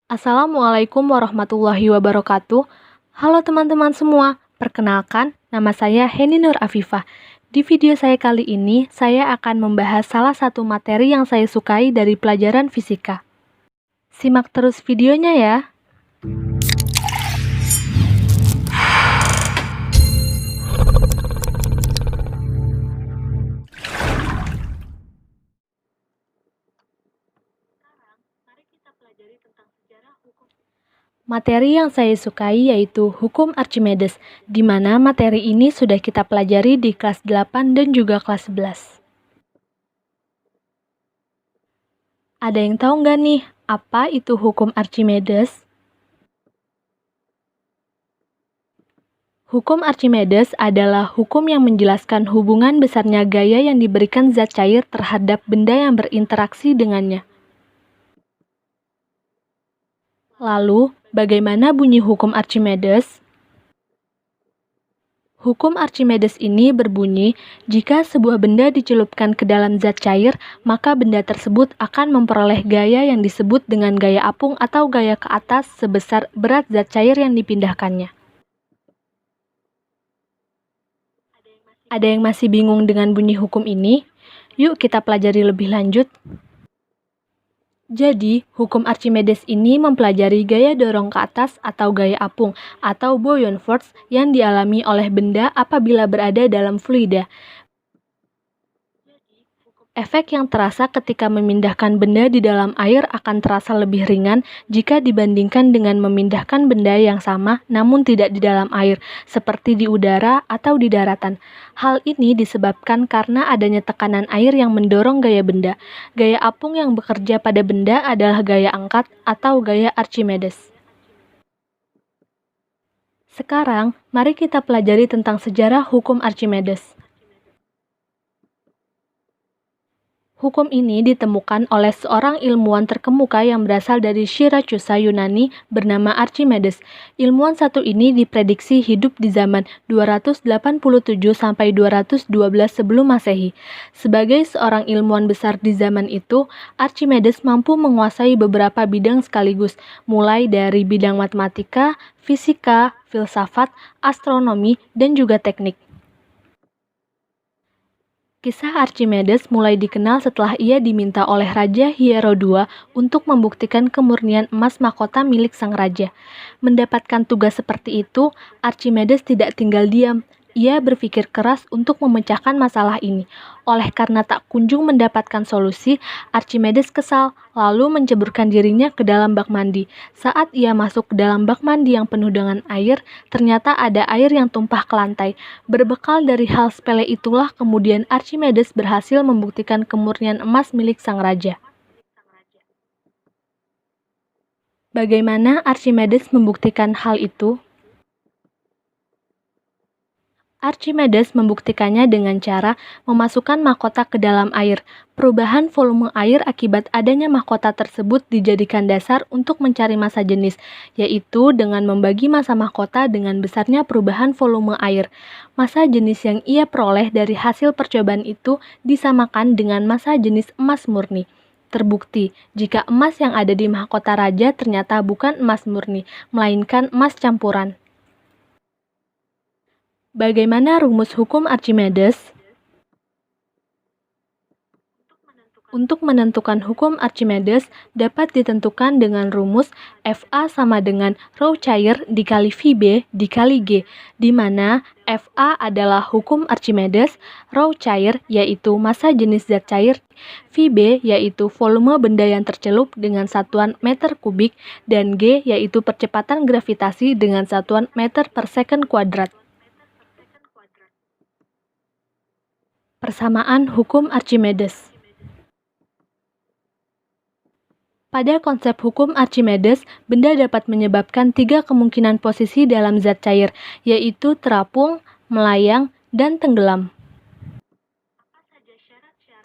Assalamualaikum warahmatullahi wabarakatuh. Halo teman-teman semua, perkenalkan nama saya Heni Nur Afifah. Di video saya kali ini, saya akan membahas salah satu materi yang saya sukai dari pelajaran fisika. Simak terus videonya ya. Materi yang saya sukai yaitu Hukum Archimedes, di mana materi ini sudah kita pelajari di kelas 8 dan juga kelas 11. Ada yang tahu nggak nih, apa itu Hukum Archimedes? Hukum Archimedes adalah hukum yang menjelaskan hubungan besarnya gaya yang diberikan zat cair terhadap benda yang berinteraksi dengannya. Lalu, bagaimana bunyi hukum Archimedes? Hukum Archimedes ini berbunyi, jika sebuah benda dicelupkan ke dalam zat cair, maka benda tersebut akan memperoleh gaya yang disebut dengan gaya apung atau gaya ke atas sebesar berat zat cair yang dipindahkannya. Ada yang masih bingung dengan bunyi hukum ini? Yuk kita pelajari lebih lanjut. Jadi, hukum Archimedes ini mempelajari gaya dorong ke atas atau gaya apung atau buoyant force yang dialami oleh benda apabila berada dalam fluida. Efek yang terasa ketika memindahkan benda di dalam air akan terasa lebih ringan jika dibandingkan dengan memindahkan benda yang sama namun tidak di dalam air, seperti di udara atau di daratan. Hal ini disebabkan karena adanya tekanan air yang mendorong gaya benda. Gaya apung yang bekerja pada benda adalah gaya angkat atau gaya Archimedes. Sekarang, mari kita pelajari tentang sejarah hukum Archimedes. Hukum ini ditemukan oleh seorang ilmuwan terkemuka yang berasal dari Syracusa, Yunani, bernama Archimedes. Ilmuwan satu ini diprediksi hidup di zaman 287-212 sebelum Masehi. Sebagai seorang ilmuwan besar di zaman itu, Archimedes mampu menguasai beberapa bidang sekaligus, mulai dari bidang matematika, fisika, filsafat, astronomi, dan juga teknik. Kisah Archimedes mulai dikenal setelah ia diminta oleh Raja Hiero II untuk membuktikan kemurnian emas mahkota milik sang raja. Mendapatkan tugas seperti itu, Archimedes tidak tinggal diam. Ia berpikir keras untuk memecahkan masalah ini. Oleh karena tak kunjung mendapatkan solusi, Archimedes kesal, lalu menceburkan dirinya ke dalam bak mandi. Saat ia masuk ke dalam bak mandi yang penuh dengan air, ternyata ada air yang tumpah ke lantai. Berbekal dari hal sepele itulah kemudian Archimedes berhasil membuktikan kemurnian emas milik sang raja. Bagaimana Archimedes membuktikan hal itu? Archimedes membuktikannya dengan cara memasukkan mahkota ke dalam air. Perubahan volume air akibat adanya mahkota tersebut dijadikan dasar untuk mencari massa jenis, yaitu dengan membagi massa mahkota dengan besarnya perubahan volume air. Massa jenis yang ia peroleh dari hasil percobaan itu disamakan dengan massa jenis emas murni. Terbukti, jika emas yang ada di mahkota raja ternyata bukan emas murni, melainkan emas campuran. Bagaimana rumus hukum Archimedes? Untuk menentukan hukum Archimedes dapat ditentukan dengan rumus Fa sama dengan rho cair dikali Vb dikali G, di mana Fa adalah hukum Archimedes, rho cair yaitu massa jenis zat cair, Vb yaitu volume benda yang tercelup dengan satuan meter kubik, dan G yaitu percepatan gravitasi dengan satuan meter per second kuadrat. Persamaan hukum Archimedes. Pada konsep hukum Archimedes, benda dapat menyebabkan tiga kemungkinan posisi dalam zat cair, yaitu terapung, melayang, dan tenggelam.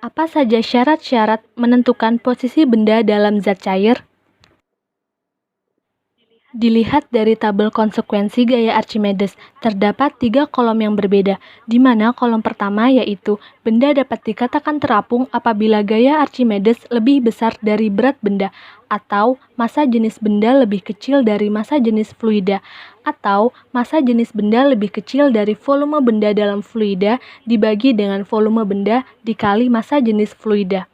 Apa saja syarat-syarat menentukan posisi benda dalam zat cair? Dilihat dari tabel konsekuensi gaya Archimedes, terdapat 3 kolom yang berbeda, di mana kolom pertama yaitu benda dapat dikatakan terapung apabila gaya Archimedes lebih besar dari berat benda, atau massa jenis benda lebih kecil dari massa jenis fluida, atau massa jenis benda lebih kecil dari volume benda dalam fluida dibagi dengan volume benda dikali massa jenis fluida.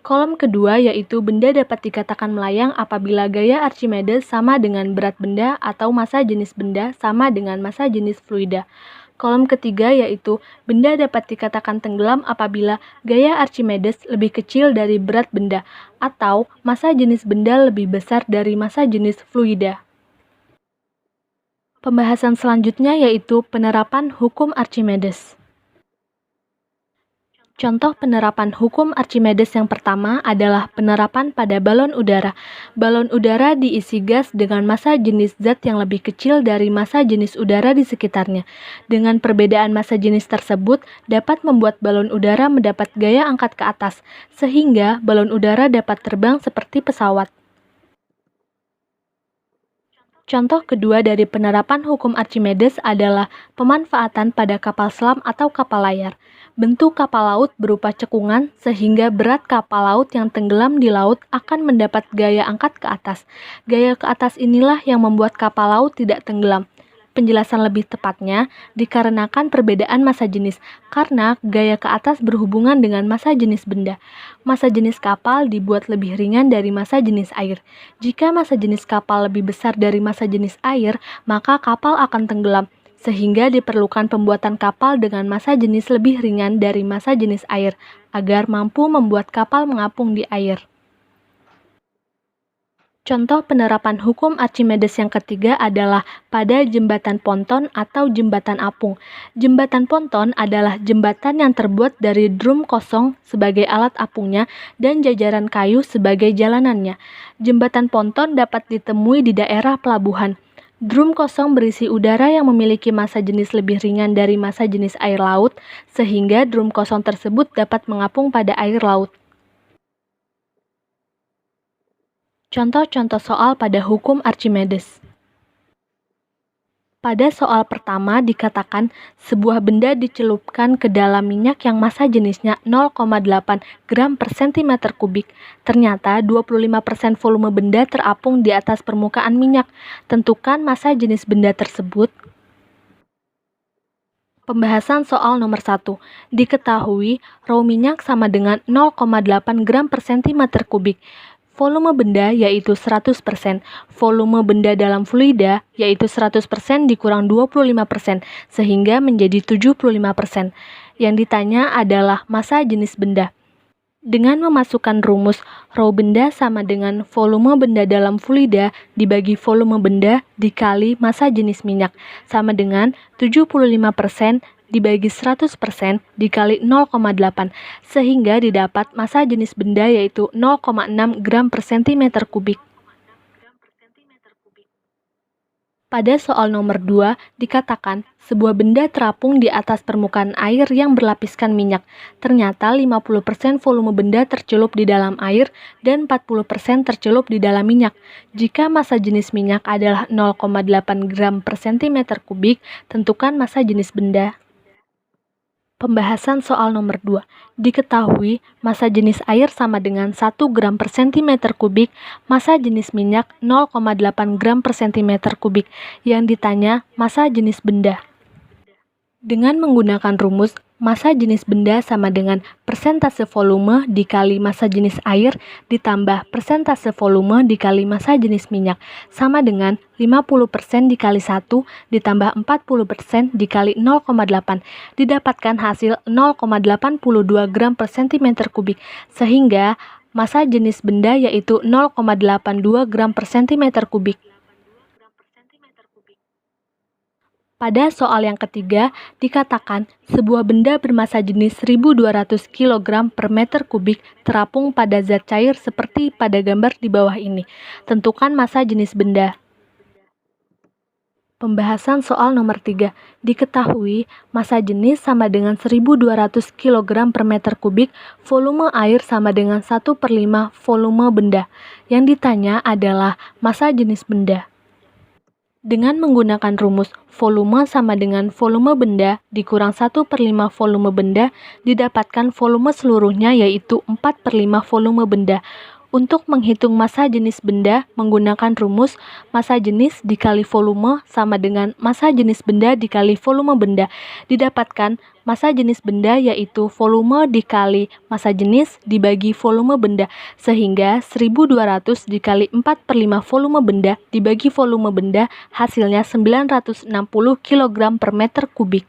Kolom kedua yaitu benda dapat dikatakan melayang apabila gaya Archimedes sama dengan berat benda atau massa jenis benda sama dengan massa jenis fluida. Kolom ketiga yaitu benda dapat dikatakan tenggelam apabila gaya Archimedes lebih kecil dari berat benda atau massa jenis benda lebih besar dari massa jenis fluida. Pembahasan selanjutnya yaitu penerapan hukum Archimedes. Contoh penerapan hukum Archimedes yang pertama adalah penerapan pada balon udara. Balon udara diisi gas dengan massa jenis zat yang lebih kecil dari massa jenis udara di sekitarnya. Dengan perbedaan massa jenis tersebut dapat membuat balon udara mendapat gaya angkat ke atas, sehingga balon udara dapat terbang seperti pesawat. Contoh kedua dari penerapan hukum Archimedes adalah pemanfaatan pada kapal selam atau kapal layar. Bentuk kapal laut berupa cekungan sehingga berat kapal laut yang tenggelam di laut akan mendapat gaya angkat ke atas. Gaya ke atas inilah yang membuat kapal laut tidak tenggelam. Penjelasan lebih tepatnya dikarenakan perbedaan massa jenis, karena gaya ke atas berhubungan dengan massa jenis benda. Massa jenis kapal dibuat lebih ringan dari massa jenis air. Jika massa jenis kapal lebih besar dari massa jenis air, maka kapal akan tenggelam, sehingga diperlukan pembuatan kapal dengan massa jenis lebih ringan dari massa jenis air, agar mampu membuat kapal mengapung di air. Contoh penerapan hukum Archimedes yang ketiga adalah pada jembatan ponton atau jembatan apung. Jembatan ponton adalah jembatan yang terbuat dari drum kosong sebagai alat apungnya dan jajaran kayu sebagai jalanannya. Jembatan ponton dapat ditemui di daerah pelabuhan. Drum kosong berisi udara yang memiliki massa jenis lebih ringan dari massa jenis air laut, sehingga drum kosong tersebut dapat mengapung pada air laut. Contoh-contoh soal pada hukum Archimedes. Pada soal pertama dikatakan sebuah benda dicelupkan ke dalam minyak yang massa jenisnya 0,8 gram per cm kubik. Ternyata 25% volume benda terapung di atas permukaan minyak. Tentukan massa jenis benda tersebut. Pembahasan soal nomor 1. Diketahui rho minyak sama dengan 0,8 gram per cm kubik. Volume benda yaitu 100%, volume benda dalam fluida yaitu 100% dikurang 25%, sehingga menjadi 75%. Yang ditanya adalah massa jenis benda. Dengan memasukkan rumus rho benda sama dengan volume benda dalam fluida dibagi volume benda dikali massa jenis minyak, sama dengan 75% dibagi 100% dikali 0,8, sehingga didapat massa jenis benda yaitu 0,6 gram per cm kubik. Pada soal nomor 2, dikatakan sebuah benda terapung di atas permukaan air yang berlapiskan minyak. Ternyata 50% volume benda tercelup di dalam air dan 40% tercelup di dalam minyak. Jika massa jenis minyak adalah 0,8 gram per cm kubik, tentukan massa jenis benda. Pembahasan soal nomor 2. Diketahui massa jenis air sama dengan 1 gram per cm kubik, massa jenis minyak 0,8 gram per cm kubik. Yang ditanya massa jenis benda. Dengan menggunakan rumus massa jenis benda sama dengan persentase volume dikali massa jenis air ditambah persentase volume dikali massa jenis minyak, sama dengan 50% dikali 1 ditambah 40% dikali 0,8, didapatkan hasil 0,82 gram per cm kubik, sehingga massa jenis benda yaitu 0,82 gram per cm kubik. Pada soal yang ketiga, dikatakan sebuah benda bermassa jenis 1200 kg per meter kubik terapung pada zat cair seperti pada gambar di bawah ini. Tentukan massa jenis benda. Pembahasan soal nomor 3. Diketahui massa jenis sama dengan 1200 kg per meter kubik, volume air sama dengan 1/5 volume benda. Yang ditanya adalah massa jenis benda. Dengan menggunakan rumus volume sama dengan volume benda dikurang 1/5 volume benda, didapatkan volume seluruhnya yaitu 4/5 volume benda. Untuk menghitung massa jenis benda menggunakan rumus massa jenis dikali volume sama dengan massa jenis benda dikali volume benda. Didapatkan massa jenis benda yaitu volume dikali massa jenis dibagi volume benda, sehingga 1200 dikali 4/5 volume benda dibagi volume benda hasilnya 960 kg per meter kubik.